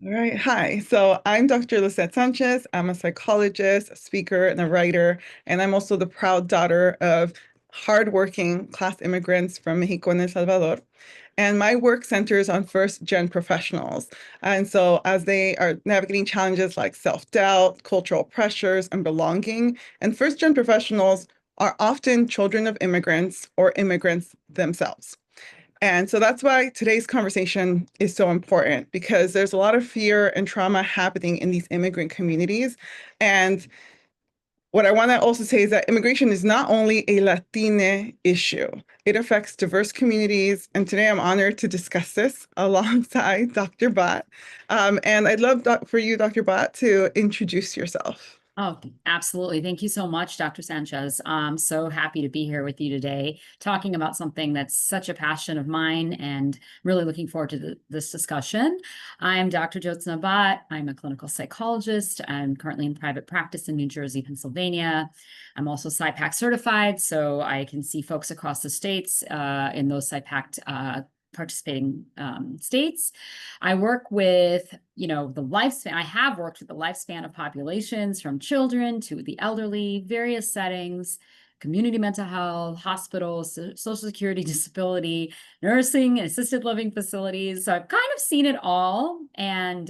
All right. Hi. So I'm Dr. Lisette Sanchez. I'm a psychologist, a speaker, and a writer. And I'm also the proud daughter of hardworking class immigrants from Mexico and El Salvador. And my work centers on first-gen professionals. And so as they are navigating challenges like self-doubt, cultural pressures, and belonging, and first-gen professionals are often children of immigrants or immigrants themselves. And so that's why today's conversation is so important because there's a lot of fear and trauma happening in these immigrant communities. And what I want to also say is that immigration is not only a Latina issue, it affects diverse communities. And today I'm honored to discuss this alongside Dr. Bhat. And I'd love for you, Dr. Bhat, to introduce yourself. Oh, absolutely. Thank you so much, Dr. Sanchez. I'm so happy to be here with you today, talking about something that's such a passion of mine and really looking forward to this discussion. I'm Dr. Jyothsna Bhat. I'm a clinical psychologist. I'm currently in private practice in New Jersey, Pennsylvania. I'm also PSYPACT-certified, so I can see folks across the states in those PSYPACT participating states. I work with, the lifespan. I have worked with the lifespan of populations from children to the elderly, various settings, community mental health, hospitals, social security, disability, nursing, and assisted living facilities. So I've kind of seen it all and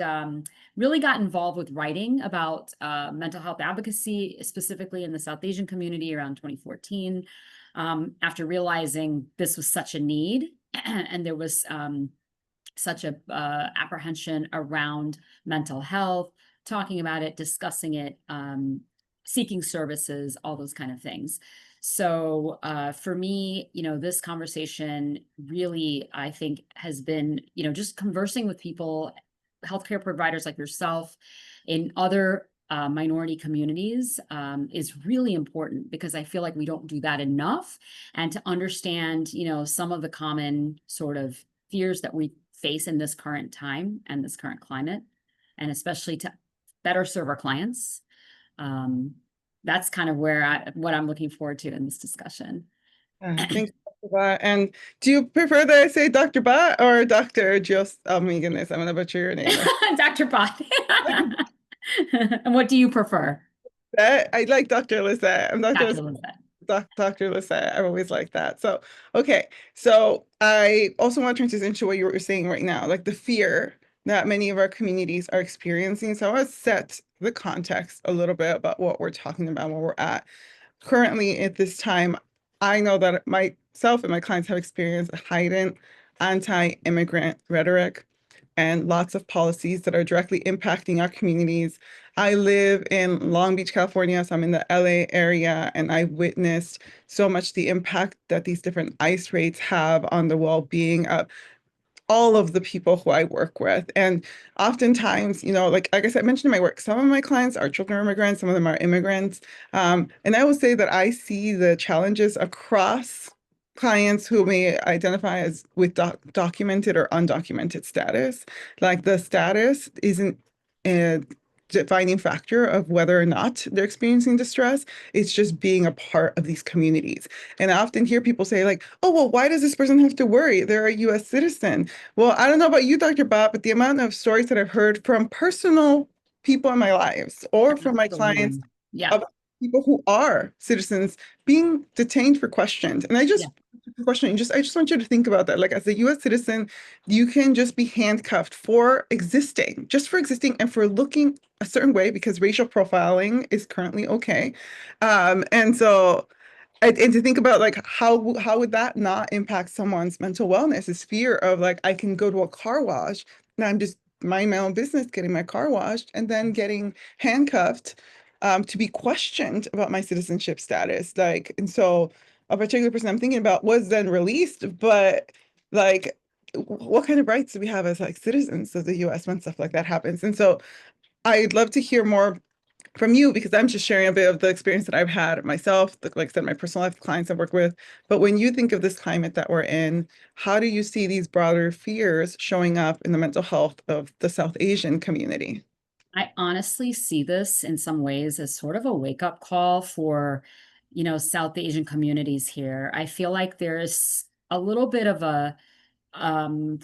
really got involved with writing about mental health advocacy, specifically in the South Asian community around 2014, after realizing this was such a need and there was such a apprehension around mental health, talking about it, discussing it, seeking services, all those kind of things. So for me, this conversation really, I think, has been, just conversing with people, healthcare providers like yourself in other minority communities is really important because I feel like we don't do that enough. And to understand, some of the common sort of fears that we face in this current time and this current climate, and especially to better serve our clients. That's kind of what I'm looking forward to in this discussion. Thanks, Dr. Bhat. And do you prefer that I say Dr. Bhat or Dr. Just, oh my goodness, I'm going to butcher your name. Dr. Bhat. And what do you prefer? I like Dr. Lisette. I'm Dr. Dr. Lisette. Dr. Lisette. I've always liked that. So, okay. So I also want to transition to what you were saying right now, like the fear that many of our communities are experiencing. So I want to set the context a little bit about what we're talking about, where we're at. Currently at this time, I know that myself and my clients have experienced a heightened anti-immigrant rhetoric and lots of policies that are directly impacting our communities. I live in Long Beach, California, so I'm in the LA area, and I witnessed so much the impact that these different ICE raids have on the well-being of all of the people who I work with. And oftentimes, like I said, I mentioned in my work, some of my clients are children of immigrants, some of them are immigrants. And I will say that I see the challenges across clients who may identify as with documented or undocumented status. Like the status isn't a defining factor of whether or not they're experiencing distress. It's just being a part of these communities. And I often hear people say like, oh, well, why does this person have to worry? They're a US citizen. Well, I don't know about you, Dr. Bob, but the amount of stories that I've heard from personal people in my lives or from my clients Absolutely. Yeah. of people who are citizens being detained for questions. And I Yeah. just I just want you to think about that. Like as a US citizen, you can just be handcuffed for existing, just for existing and for looking a certain way because racial profiling is currently okay. And so and to think about like how would that not impact someone's mental wellness? This fear of like I can go to a car wash and I'm just minding my own business, getting my car washed, and then getting handcuffed to be questioned about my citizenship status. Like, and so a particular person I'm thinking about was then released, but like, what kind of rights do we have as like citizens of the US when stuff like that happens? And so I'd love to hear more from you because I'm just sharing a bit of the experience that I've had myself, like I said, my personal life clients I work with. But when you think of this climate that we're in, how do you see these broader fears showing up in the mental health of the South Asian community? I honestly see this in some ways as sort of a wake-up call for, South Asian communities here. I feel like there's a little bit of um,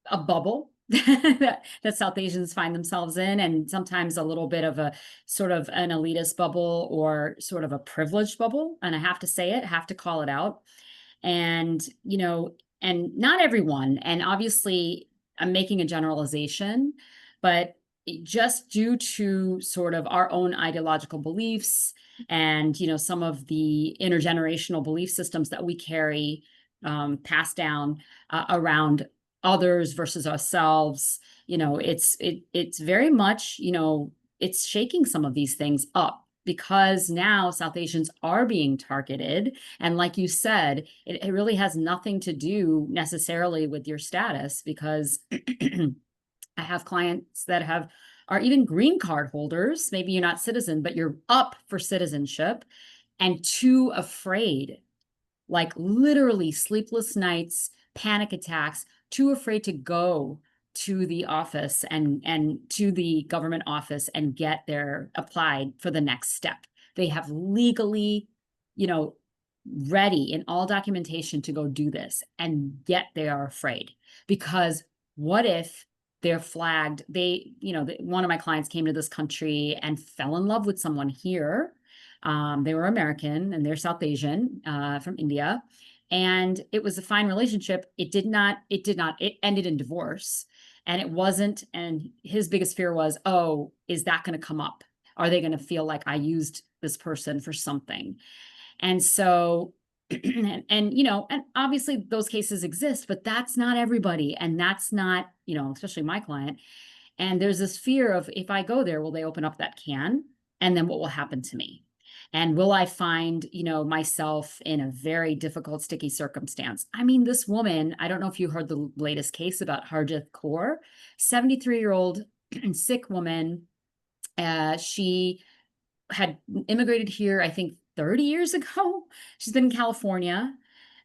a bubble that South Asians find themselves in, and sometimes a little bit of a sort of an elitist bubble or sort of a privileged bubble. And I have to say it, have to call it out. And, and not everyone, and obviously I'm making a generalization, but just due to sort of our own ideological beliefs and, some of the intergenerational belief systems that we carry passed down around others versus ourselves, it's very much, it's shaking some of these things up because now South Asians are being targeted. And like you said, it really has nothing to do necessarily with your status, because I have clients that are even green card holders. Maybe you're not citizen, but you're up for citizenship and too afraid, like literally sleepless nights, panic attacks, too afraid to go to the office and to the government office and get their applied for the next step. They have legally, ready in all documentation to go do this, and yet they are afraid because what if they're flagged? One of my clients came to this country and fell in love with someone here. They were American and they're South Asian, from India. And it was a fine relationship. It ended in divorce. And it wasn't, and his biggest fear was, oh, is that going to come up? Are they going to feel like I used this person for something? And so, and obviously those cases exist, but that's not everybody. And that's not, especially my client. And there's this fear of, if I go there, will they open up that can? And then what will happen to me? And will I find, myself in a very difficult, sticky circumstance? I mean, this woman, I don't know if you heard the latest case about Harjit Kaur, 73-year-old sick woman. She had immigrated here, I think, 30 years ago. She's been in California.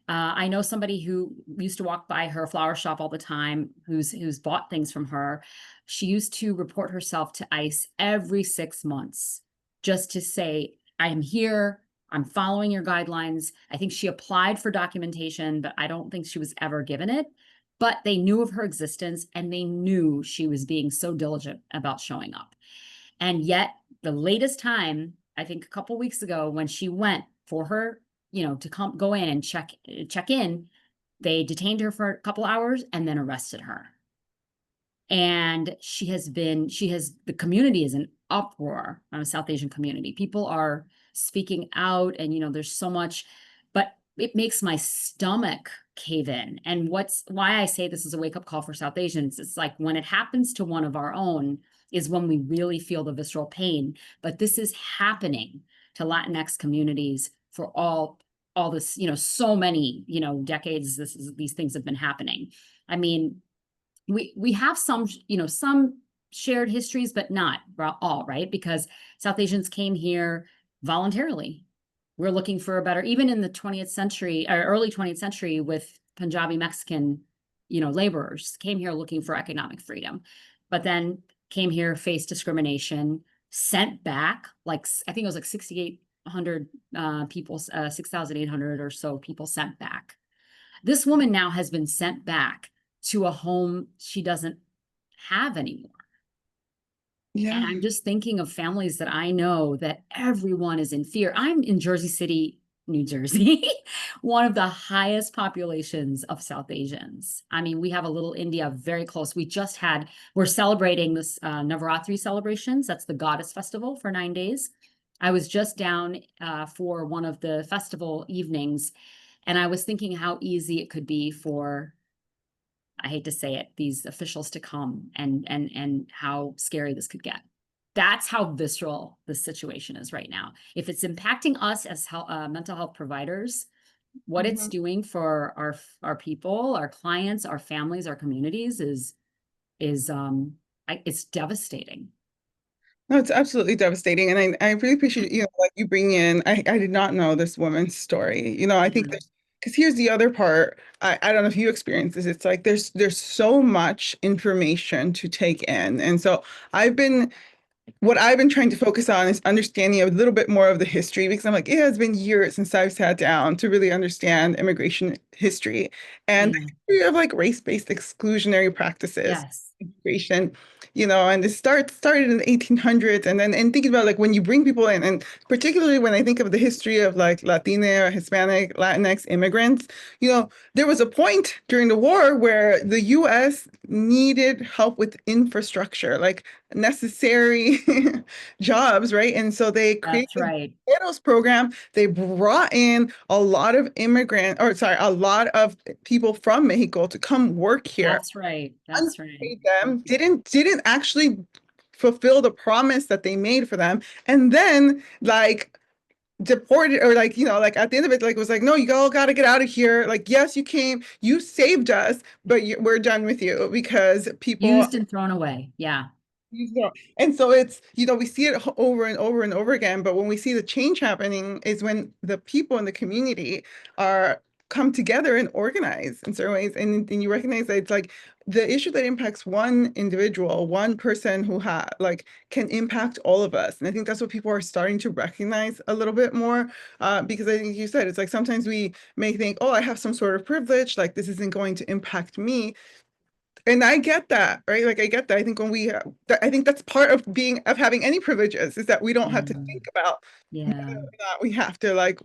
I know somebody who used to walk by her flower shop all the time, who's bought things from her. She used to report herself to ICE every 6 months just to say, I am here. I'm following your guidelines. I think she applied for documentation, but I don't think she was ever given it. But they knew of her existence and they knew she was being so diligent about showing up. And yet the latest time, I think a couple weeks ago, when she went for her, to go in and check in, they detained her for a couple hours and then arrested her. And the community is in uproar. I'm a South Asian community. People are speaking out and, there's so much, but it makes my stomach cave in. And why I say this is a wake up call for South Asians. It's like when it happens to one of our own is when we really feel the visceral pain. But this is happening to Latinx communities for all this, so many, decades. These things have been happening. I mean, we have some shared histories, but not all, right? Because South Asians came here voluntarily. We're looking for a better, even in the 20th century or early 20th century, with Punjabi Mexican, laborers came here looking for economic freedom, but then came here, faced discrimination, sent back, like I think it was like 6,800 people, 6,800 or so people sent back. This woman now has been sent back to a home she doesn't have anymore. Yeah. And I'm just thinking of families that I know that everyone is in fear. I'm in Jersey City, New Jersey, one of the highest populations of South Asians. I mean, we have a little India very close. We're celebrating this Navaratri celebrations. That's the goddess festival for 9 days. I was just down for one of the festival evenings, and I was thinking how easy it could be for, I hate to say it, these officials to come and how scary this could get. That's how visceral this situation is right now. If it's impacting us as mental health providers, what it's doing for our people, our clients, our families, our communities is it's devastating. No, it's absolutely devastating. And I really appreciate, like you bring in, I did not know this woman's story. I think Mhm. because here's the other part. I don't know if you experience this. It's like there's so much information to take in. And so what I've been trying to focus on is understanding a little bit more of the history, because I'm like, it has been years since I've sat down to really understand immigration history and the Yeah. history of like race-based exclusionary practices Yes. integration, and this started in the 1800s, and then and thinking about like when you bring people in, and particularly when I think of the history of like Latina, Hispanic, Latinx immigrants, there was a point during the war where the US needed help with infrastructure, like necessary jobs, right? And so they created That's right. those program. They brought in a lot of a lot of people from Mexico to come work here. That's right. That's right. Unpaid them, didn't actually fulfill the promise that they made for them, and then like deported, or like like at the end of it, like it was like, no, you all got to get out of here. Like, yes, you came, you saved us, but we're done with you because people. Used and thrown away. Yeah. And so it's, we see it over and over and over again. But when we see the change happening is when the people in the community are come together and organize in certain ways. And you recognize that it's like the issue that impacts one individual, one person who like can impact all of us. And I think that's what people are starting to recognize a little bit more. Because I think you said, it's like sometimes we may think, oh, I have some sort of privilege, like this isn't going to impact me. And I get that, right? Like I get that. I think I think that's part of having any privileges is that we don't have to Yeah. think about whether Yeah. or not we have to like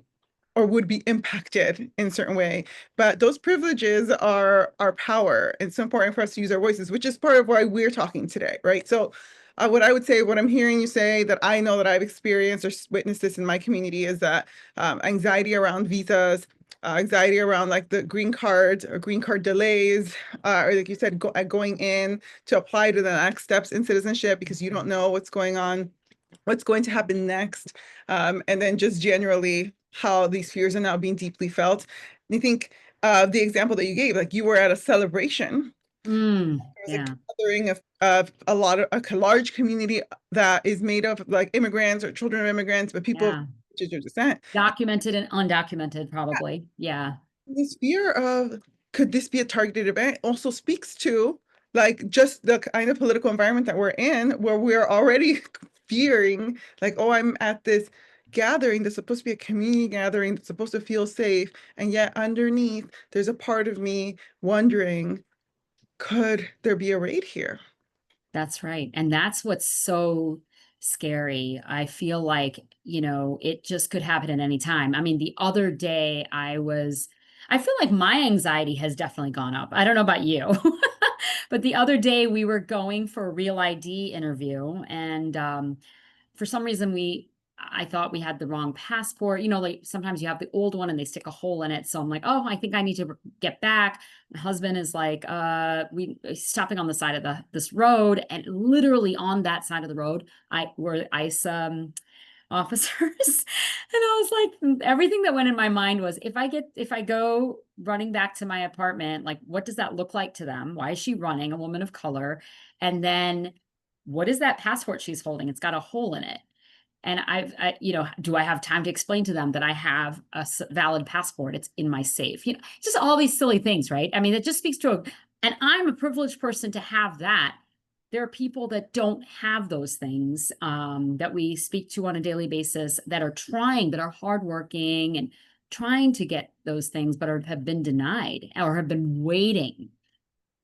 or would be impacted in a certain way. But those privileges are our power. It's so important for us to use our voices, which is part of why we're talking today, right? So what I would say, what I'm hearing you say that I know that I've experienced or witnessed this in my community is that anxiety around visas, anxiety around like the green card or green card delays, or like you said, going in to apply to the next steps in citizenship because you don't know what's going on, what's going to happen next, and then just generally how these fears are now being deeply felt. And I think the example that you gave, like you were at a celebration, there was a Yeah. gathering of a large community that is made up of like immigrants or children of immigrants, but people of Yeah. descent. Documented and undocumented, probably. Yeah. This fear of could this be a targeted event also speaks to like just the kind of political environment that we're in, where we're already fearing like, oh, I'm at this gathering that's supposed to be a community gathering that's supposed to feel safe, and yet underneath there's a part of me wondering, could there be a raid here? That's right. And that's what's so scary. I feel like, it just could happen at any time. I mean, the other day I feel like my anxiety has definitely gone up. I don't know about you. But the other day we were going for a real ID interview, and for some reason I thought we had the wrong passport. Like sometimes you have the old one and they stick a hole in it. So I'm like, oh, I think I need to get back. My husband is like, we stopping on the side of this road, and literally on that side of the road, were ICE officers. And I was like, everything that went in my mind was, if I go running back to my apartment, like, what does that look like to them? Why is she running, a woman of color? And then what is that passport she's holding? It's got a hole in it. And do I have time to explain to them that I have a valid passport? It's in my safe. Just all these silly things, right? I mean, it just speaks to and I'm a privileged person to have that. There are people that don't have those things, that we speak to on a daily basis, that are hardworking and trying to get those things, but have been denied or have been waiting.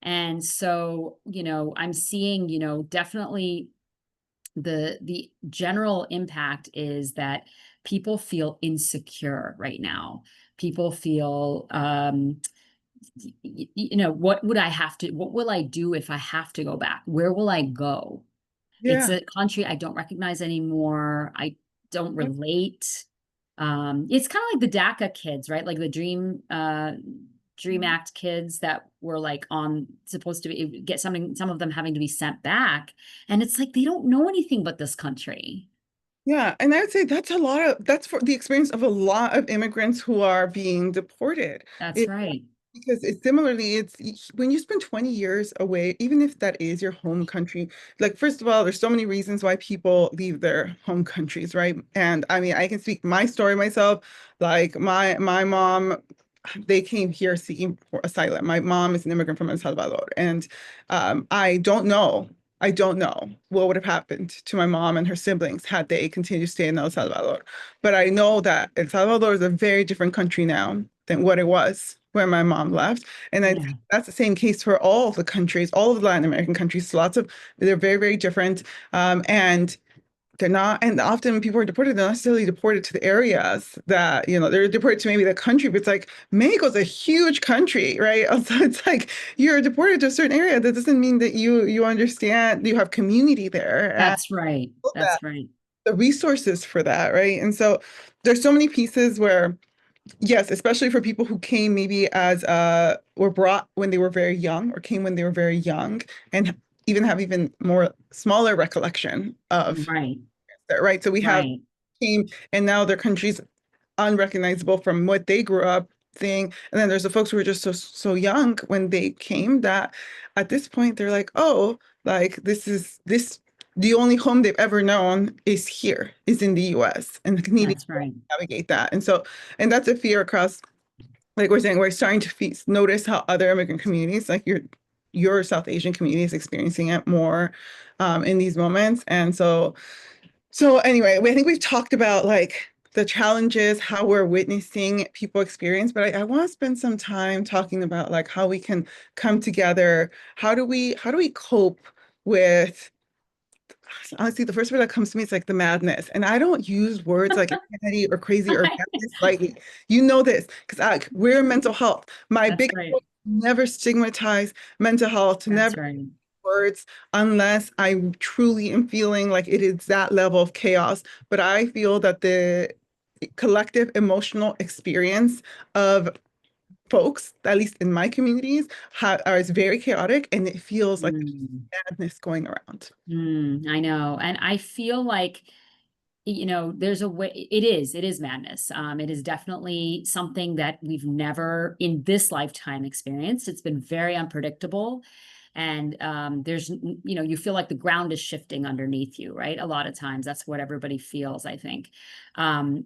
And so, I'm seeing, definitely the general impact is that people feel insecure right now. People feel, what will I do if I have to go back? Where will I go? It's Yeah. a country I don't recognize anymore. I don't relate. It's kind of like the DACA kids, right? Like the Dream Act kids that were like supposed to get something, some of them having to be sent back. And it's like, they don't know anything but this country. Yeah, and I would say that's for the experience of a lot of immigrants who are being deported. That's It, right. because it's when you spend 20 years away, even if that is your home country, like first of all, there's so many reasons why people leave their home countries, right? And I mean, I can speak my story myself. Like my mom, they came here seeking for asylum. My mom is an immigrant from El Salvador, and I don't know what would have happened to my mom and her siblings had they continued to stay in El Salvador. But I know that El Salvador is a very different country now than what it was when my mom left. And I Yeah, think that's the same case for all of the countries, all of the Latin American countries. They're very, very different. And they're not, and often when people are deported, they're not necessarily deported to the areas that, they're deported to maybe the country, but it's like Mexico's a huge country, right? So it's like you're deported to a certain area. That doesn't mean that you understand, you have community there and that's right. that That's right. the resources for that, right? And so there's so many pieces where, yes, especially for people who came maybe as were brought when they were very young or came when they were very young and even have even more smaller recollection of Right. that, right? So we have Right. came and now their country's unrecognizable from what they grew up seeing. And then there's the folks who were just so young when they came that at this point they're like, oh, like this the only home they've ever known is here, is in the US and needing to That's right. navigate that. And so, and that's a fear across, like we're saying, we're starting to notice how other immigrant communities, like your South Asian community is experiencing it more in these moments. And so anyway, I think we've talked about like the challenges, how we're witnessing people experience, but I want to spend some time talking about like how we can come together. How do we cope with, honestly, the first word that comes to me is like the madness. And I don't use words like insanity or crazy or madness lightly. You know this, because we're mental health. My That's big right. never stigmatize mental health, That's never right. words unless I truly am feeling like it is that level of chaos. But I feel that the collective emotional experience of folks, at least in my communities, is very chaotic and it feels like Mm, madness going around. I know. And I feel like, there's a way, it is madness. It is definitely something that we've never in this lifetime experienced. It's been very unpredictable. And you feel like the ground is shifting underneath you, right? A lot of times that's what everybody feels, I think. And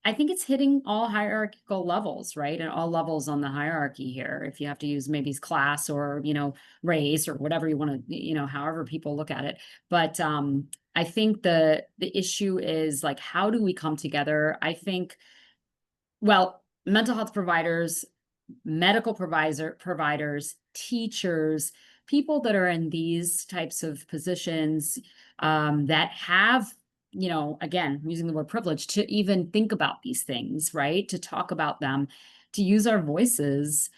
I think it's hitting all hierarchical levels, right? And all levels on the hierarchy here. If you have to use maybe class or, race or whatever you want to, however people look at it. But I think the issue is like, how do we come together? I think, well, mental health providers, medical providers, teachers, people that are in these types of positions that have, again, using the word privilege, to even think about these things, right? To talk about them, to use our voices,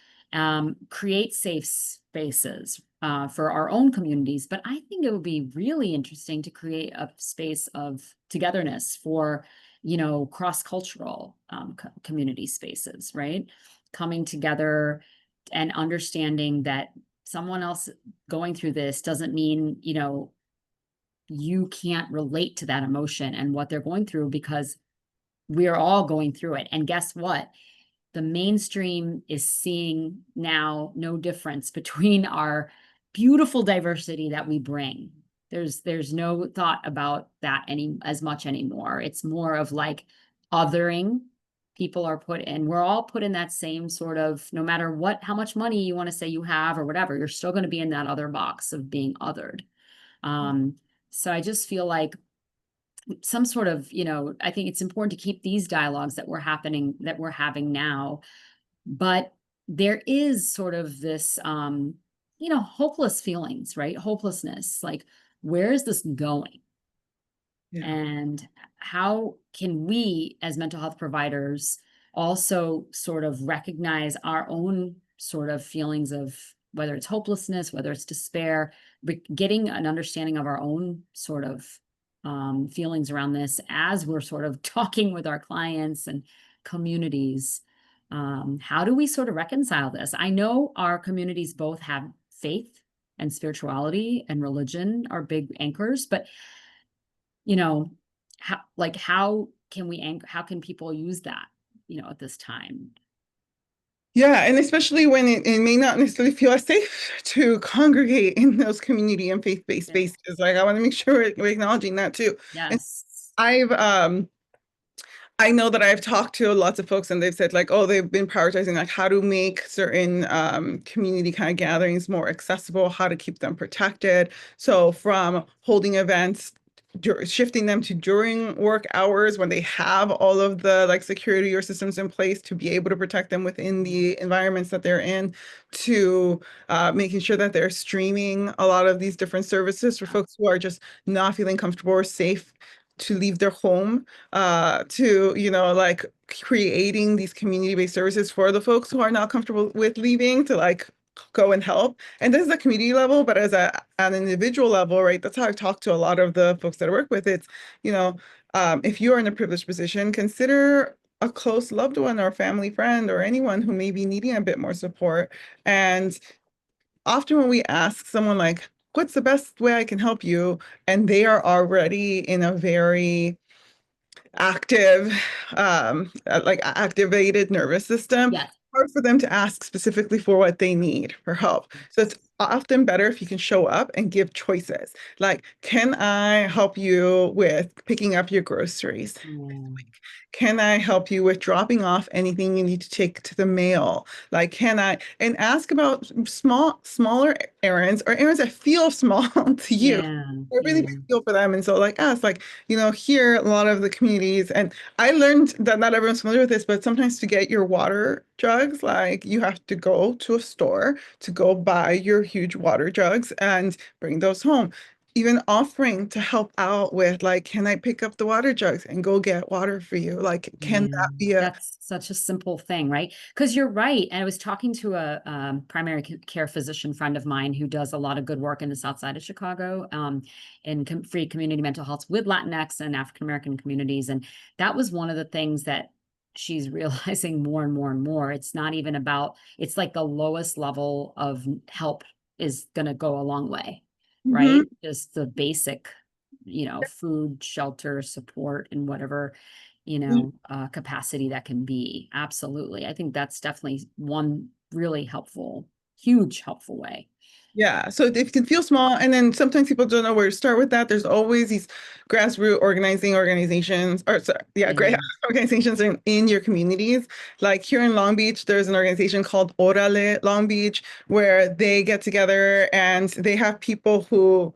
create safe spaces for our own communities. But I think it would be really interesting to create a space of togetherness for, cross-cultural community spaces, right? Coming together and understanding that someone else going through this doesn't mean, you can't relate to that emotion and what they're going through, because we're all going through it. And guess what? The mainstream is seeing now no difference between our beautiful diversity that we bring. There's no thought about that as much anymore. It's more of like othering. People are put in, we're all put in that same sort of, no matter how much money you want to say you have or whatever, you're still going to be in that other box of being othered. Um, so I just feel like some sort of, I think it's important to keep these dialogues that we're having now, but there is sort of this, hopeless feelings, right? Hopelessness, like, where is this going? Yeah. And how can we, as mental health providers, also sort of recognize our own sort of feelings of whether it's hopelessness, whether it's despair, but getting an understanding of our own sort of feelings around this as we're sort of talking with our clients and communities. How do we sort of reconcile this? I know our communities both have faith and spirituality and religion are big anchors, but you know, how can people use that, at this time? Yeah, and especially when it may not necessarily feel as safe to congregate in those community and faith-based Yeah. spaces. Like I want to make sure we're acknowledging that too. And Yes. I've I know that I've talked to lots of folks and they've said like, oh, they've been prioritizing like how to make certain community kind of gatherings more accessible, how to keep them protected. So from holding events shifting them to during work hours when they have all of the like security or systems in place to be able to protect them within the environments that they're in, to making sure that they're streaming a lot of these different services for folks who are just not feeling comfortable or safe to leave their home, to, like creating these community-based services for the folks who are not comfortable with leaving to like go and help. And this is a community level, but as an individual level, right? That's how I talk to a lot of the folks that I work with. It's, if you're in a privileged position, consider a close loved one or family friend or anyone who may be needing a bit more support. And often when we ask someone like, what's the best way I can help you? And they are already in a very active, like activated nervous system, Yes. hard for them to ask specifically for what they need for help. So it's often better if you can show up and give choices. Like, can I help you with picking up your groceries? Mm, Can I help you with dropping off anything you need to take to the mail? Like, can I, and ask about smaller errands or errands that feel small to you. yeah. They're really Yeah. big deal for them. And so like us, like, here a lot of the communities, and I learned that not everyone's familiar with this, but sometimes to get your water jugs, like you have to go to a store to go buy your huge water jugs and bring those home. Even offering to help out with like, can I pick up the water jugs and go get water for you? Like, can Yeah, that be a that's such a simple thing, right? Because you're right. And I was talking to a primary care physician friend of mine who does a lot of good work in the South Side of Chicago, in free community mental health with Latinx and African American communities. And that was one of the things that she's realizing more and more and more. It's not even about, it's like the lowest level of help is going to go a long way, right? Mhm. Just the basic, food, shelter, support, and whatever capacity that can be. Absolutely. I think that's definitely one really helpful, huge helpful way. Yeah, so it can feel small, and then sometimes people don't know where to start with that. There's always these grassroots organizations, or sorry, yeah, great Yeah. organizations in your communities. Like here in Long Beach, there's an organization called Orale Long Beach, where they get together and they have people who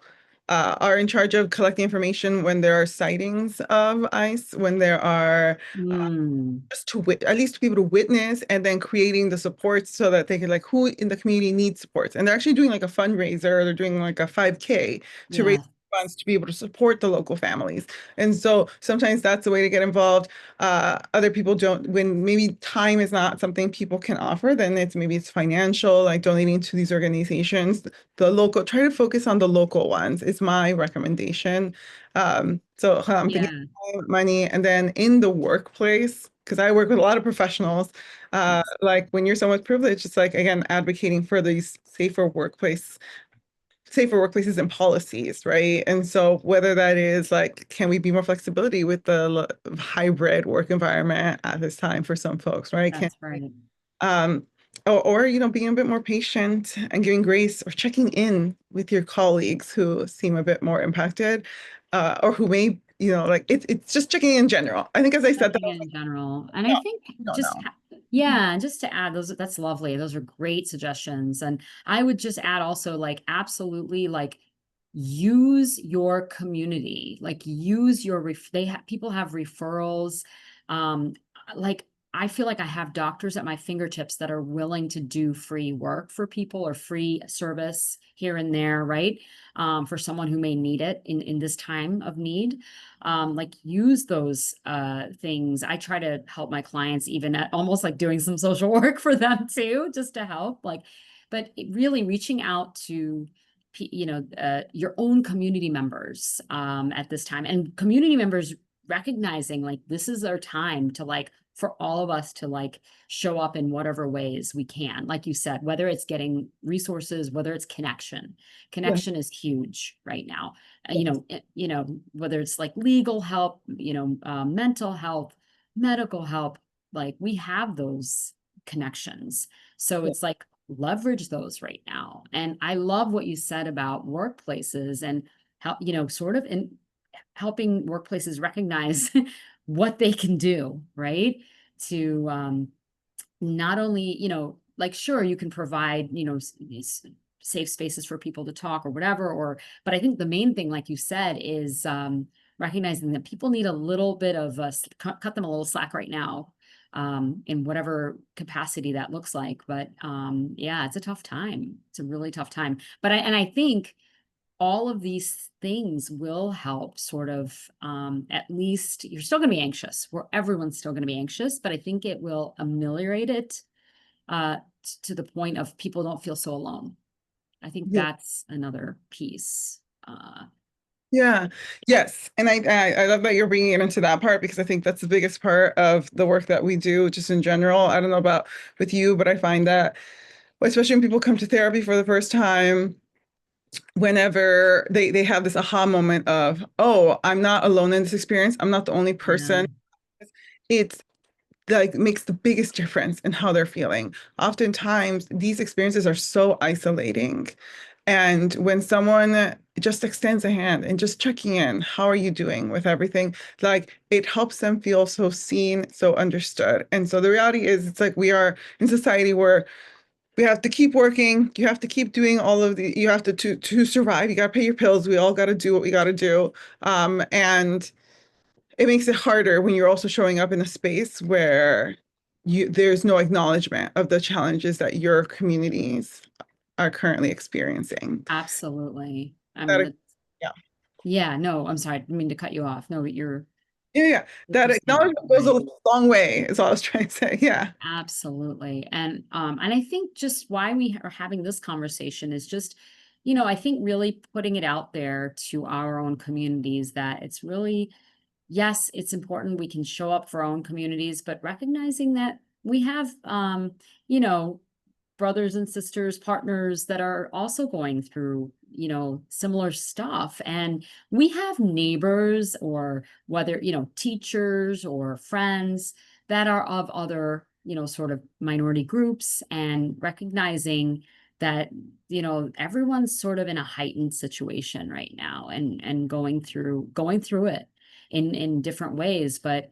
are in charge of collecting information when there are sightings of ICE, when there are Mm, just to at least to be able to witness, and then creating the supports so that they can like who in the community needs supports. And they're actually doing like a fundraiser, they're doing like a 5K to raise yeah, funds to be able to support the local families. And so sometimes that's the way to get involved. Other people don't, when maybe time is not something people can offer, then maybe it's financial, like donating to these organizations. The local, try to focus on the local ones is my recommendation. So I'm thinking yeah. money, and then in the workplace, because I work with a lot of professionals, Yes, like when you're somewhat privileged, it's like again advocating for these safer workplaces and policies, right? And so whether that is like, can we be more flexibility with the hybrid work environment at this time for some folks, right? Can that's right. um or being a bit more patient and giving grace or checking in with your colleagues who seem a bit more impacted, or who may, like it's just checking in general. I think as I said that, Checking I in was like, general. And I no, think we don't just, know. yeah, and just to add those, that's lovely. Those are great suggestions. And I would just add also like, absolutely like use your community, like use your, people have referrals. Um, like I feel like I have doctors at my fingertips that are willing to do free work for people or free service here and there, right? For someone who may need it in this time of need. Like use those things. I try to help my clients even at almost like doing some social work for them too, just to help. Like, but really reaching out to your own community members at this time, and community members recognizing like this is our time to like for all of us to like show up in whatever ways we can, like you said, whether it's getting resources, whether it's Yeah. connection is huge right now. Yes. Whether it's like legal help, mental health, medical help, like we have those connections. So Yeah. it's like leverage those right now. And I love what you said about workplaces and how, sort of in helping workplaces recognize what they can do, right? To not only, like, sure, you can provide, safe spaces for people to talk or whatever, or, but I think the main thing, like you said, is recognizing that people need a little bit of cut them a little slack right now, in whatever capacity that looks like. But yeah, it's a tough time. It's a really tough time. But I think all of these things will help sort of, at least you're still going to be anxious, where everyone's still going to be anxious, but I think it will ameliorate it to the point of people don't feel so alone. I think Yeah. that's another piece. Yeah. Yes. And I love that you're bringing it into that part, because I think that's the biggest part of the work that we do just in general. I don't know about with you, but I find that, especially when people come to therapy for the first time, whenever they have this aha moment of, oh, I'm not alone in this experience. I'm not the only Yeah, person. It's like makes the biggest difference in how they're feeling. Oftentimes, these experiences are so isolating. And when someone just extends a hand and just checking in, how are you doing with everything? Like it helps them feel so seen, so understood. And so the reality is, it's like we are in society where we have to keep working. You have to keep doing all of the, you have to survive. You got to pay your bills. We all got to do what we got to do. And it makes it harder when you're also showing up in a space where there's no acknowledgement of the challenges that your communities are currently experiencing. absolutely. I mean, That, yeah. yeah, no, I'm sorry. I didn't mean to cut you off. No, but Yeah, yeah. That you're saying acknowledgement goes right. a long way, is all I was trying to say. Yeah. Absolutely. And I think just why we are having this conversation is just, I think really putting it out there to our own communities that it's really, yes, it's important we can show up for our own communities, but recognizing that we have, you know, brothers and sisters, partners that are also going through, similar stuff. And we have neighbors or whether, teachers or friends that are of other, sort of minority groups, and recognizing that, everyone's sort of in a heightened situation right now, and going through it in different ways. But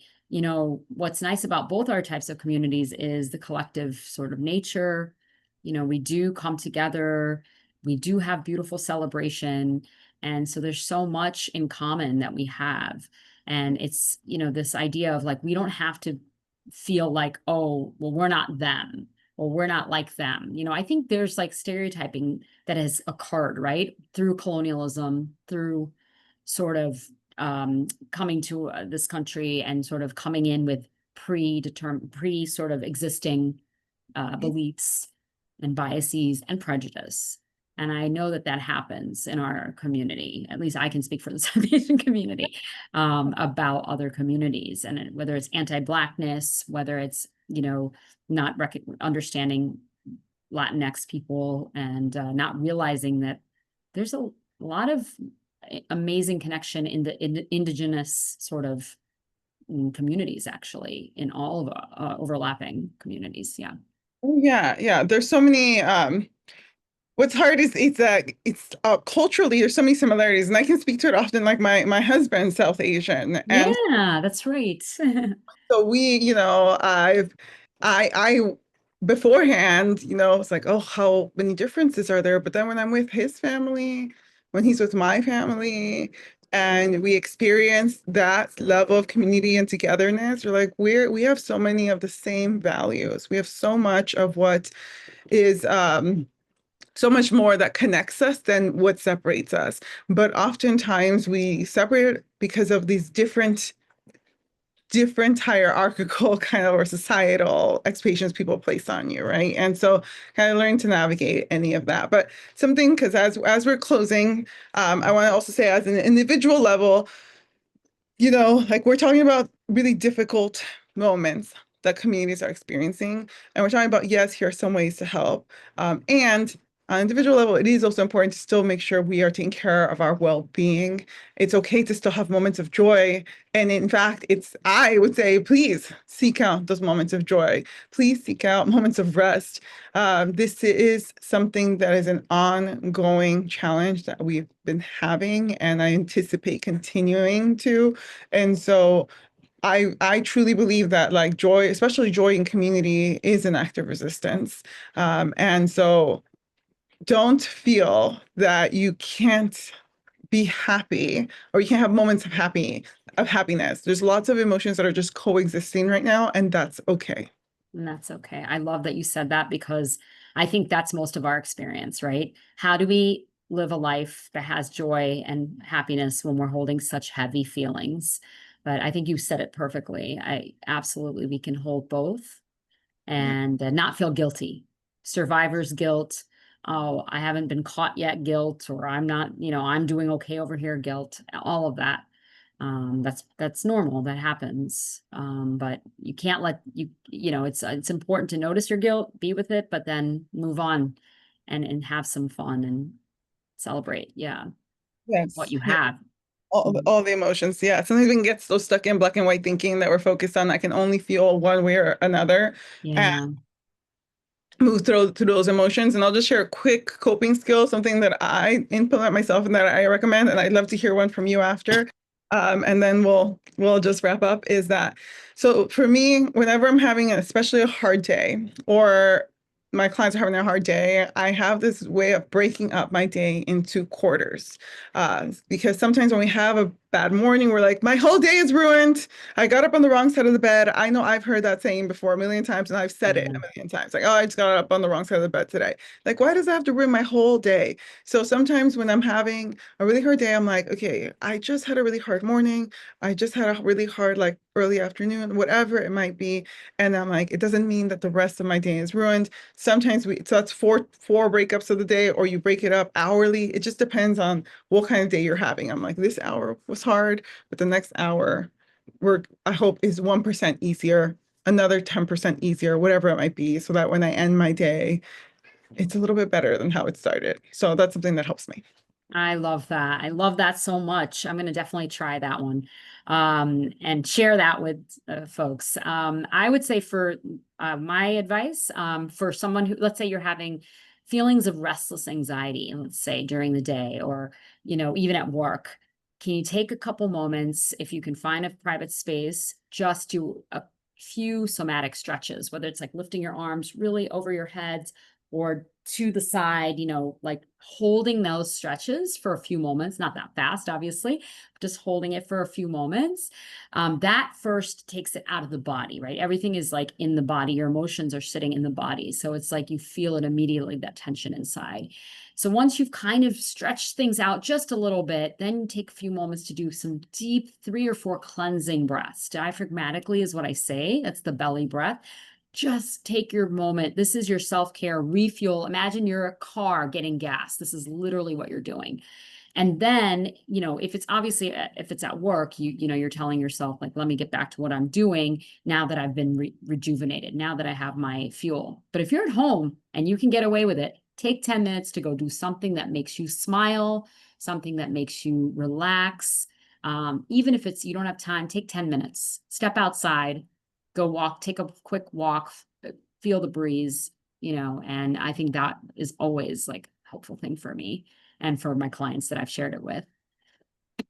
what's nice about both our types of communities is the collective sort of nature. We do come together, we do have beautiful celebration. And so there's so much in common that we have. And it's, this idea of like, we don't have to feel like, oh, well, we're not them, or we're not like them. I think there's like stereotyping that has occurred, right? Through colonialism, through sort of coming to this country and sort of coming in with sort of existing beliefs and biases and prejudice. And I know that that happens in our community. At least I can speak for the South Asian community, about other communities, and whether it's anti-Blackness, whether it's, not understanding Latinx people, and not realizing that there's a lot of amazing connection in the indigenous sort of communities, actually, in all of overlapping communities. Yeah. Oh, yeah, yeah. There's so many what's hard is it's culturally there's so many similarities, and I can speak to it often. Like my husband's South Asian, and Yeah, that's right. so I beforehand, it's like, oh, how many differences are there? But then when I'm with his family, when he's with my family, and we experience that level of community and togetherness, we're like, we have so many of the same values. We have so much of what is so much more that connects us than what separates us. But oftentimes we separate because of these different hierarchical kind of or societal expectations people place on you, right? And so kind of learning to navigate any of that. But something, because as we're closing, I want to also say as an individual level, like we're talking about really difficult moments that communities are experiencing. And we're talking about, yes, here are some ways to help. And on an individual level, it is also important to still make sure we are taking care of our well-being. It's okay to still have moments of joy. And in fact, I would say, please seek out those moments of joy. Please seek out moments of rest. This is something that is an ongoing challenge that we've been having, and I anticipate continuing to. And so I truly believe that like joy, especially joy in community, is an act of resistance. And so don't feel that you can't be happy or you can't have moments of happiness. There's lots of emotions that are just coexisting right now, and that's okay. And that's okay. I love that you said that because I think that's most of our experience, right? How do we live a life that has joy and happiness when we're holding such heavy feelings? But I think you said it perfectly. I absolutely, we can hold both Yeah. and not feel guilty. Survivor's guilt. Oh, I haven't been caught yet, guilt, or I'm not, I'm doing okay over here, guilt, all of that. That's normal. That happens. But you can't let it's important to notice your guilt, be with it, but then move on and have some fun and celebrate. Yeah, what Yes. you Yeah. have. Mhm. All the emotions. Yeah. Sometimes we can get so stuck in black and white thinking that we're focused on I can only feel one way or another. Yeah. Move through those emotions. And I'll just share a quick coping skill, something that I implement myself and that I recommend. And I'd love to hear one from you after. And then we'll just wrap up. Is that so for me, whenever I'm having especially a hard day or my clients are having a hard day, I have this way of breaking up my day into quarters. Because sometimes when we have a bad morning, we're like, my whole day is ruined. I got up on the wrong side of the bed. I know I've heard that saying before a million times, and I've said it Yeah. a million times. Like, oh, I just got up on the wrong side of the bed today. Like, why does that have to ruin my whole day? So sometimes when I'm having a really hard day, I'm like, okay, I just had a really hard morning. I just had a really hard, like early afternoon, whatever it might be. And I'm like, it doesn't mean that the rest of my day is ruined. Sometimes so that's four breakups of the day, or you break it up hourly. It just depends on what kind of day you're having. I'm like, this hour was hard, but the next hour I hope is 1% easier, another 10% easier, whatever it might be, so that when I end my day, it's a little bit better than how it started. So that's something that helps me. I love that. I love that so much. I'm going to definitely try that one and share that with folks. I would say for my advice for someone who, let's say you're having feelings of restless anxiety, let's say during the day or, even at work, can you take a couple moments if you can find a private space, just do a few somatic stretches, whether it's like lifting your arms really over your head or to the side, like holding those stretches for a few moments, not that fast, obviously, just holding it for a few moments. That first takes it out of the body, right? Everything is like in the body. Your emotions are sitting in the body. So it's like you feel it immediately, that tension inside. So once you've kind of stretched things out just a little bit, then you take a few moments to do some deep 3 or 4 cleansing breaths. Diaphragmatically is what I say. That's the belly breath. Just take your moment. This is your self-care refuel. Imagine you're a car getting gas. This is literally what you're doing. And then, if it's obviously, if it's at work, you're telling yourself like, let me get back to what I'm doing now that I've been rejuvenated, now that I have my fuel. But if you're at home and you can get away with it, take 10 minutes to go do something that makes you smile, something that makes you relax. Even if you don't have time, take 10 minutes, step outside, go walk, take a quick walk, feel the breeze, and I think that is always like a helpful thing for me and for my clients that I've shared it with.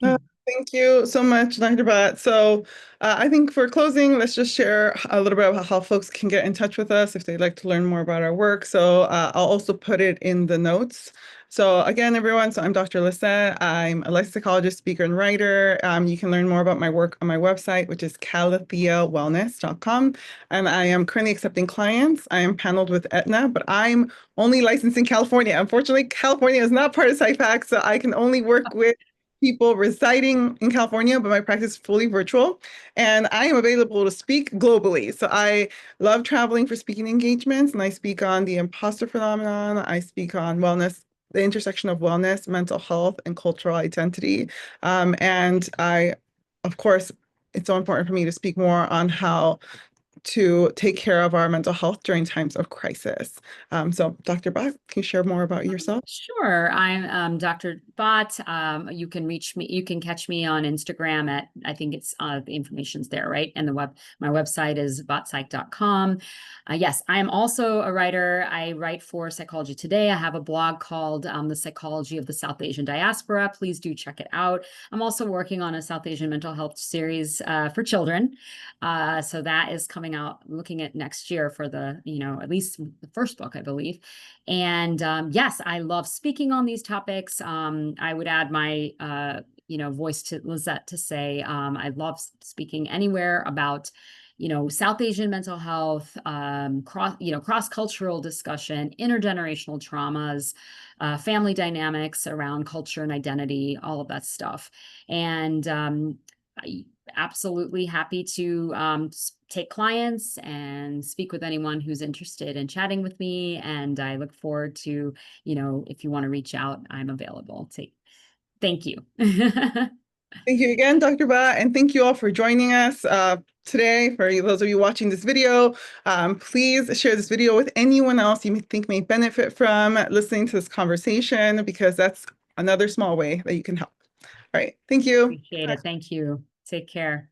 Uh, Thank you so much, Dr. Bhat. So I think for closing, let's just share a little bit about how folks can get in touch with us if they'd like to learn more about our work. So I'll also put it in the notes. So again, everyone, so I'm Dr. Lisette. I'm a licensed psychologist, speaker, and writer. You can learn more about my work on my website, which is calitheawellness.com. And I am currently accepting clients. I am paneled with Aetna, but I'm only licensed in California. Unfortunately, California is not part of PsyPACT, so I can only work with people residing in California, but my practice is fully virtual. And I am available to speak globally. So I love traveling for speaking engagements, and I speak on the imposter phenomenon. I speak on wellness, the intersection of wellness, mental health, and cultural identity. And of course, it's so important for me to speak more on how to take care of our mental health during times of crisis. So Dr. Bach, can you share more about yourself? Sure. I'm Dr. Bhat. You can reach me, you can catch me on Instagram at, I think it's the information's there, right? And my website is bhatpsych.com. Yes, I am also a writer. I write for Psychology Today. I have a blog called The Psychology of the South Asian Diaspora. Please do check it out. I'm also working on a South Asian mental health series for children. So that is coming looking at next year for the, at least the first book, I believe. And yes, I love speaking on these topics. I would add my, voice to Lisette to say, I love speaking anywhere about, South Asian mental health, cross-cultural discussion, intergenerational traumas, family dynamics around culture and identity, all of that stuff. And absolutely happy to take clients and speak with anyone who's interested in chatting with me. And I look forward to, if you want to reach out, I'm available. Thank you. Thank you again, Dr. Bhat, and thank you all for joining us today. For those of you watching this video, please share this video with anyone else you think may benefit from listening to this conversation, because that's another small way that you can help. All right, thank you. Appreciate it. Thank you. Take care.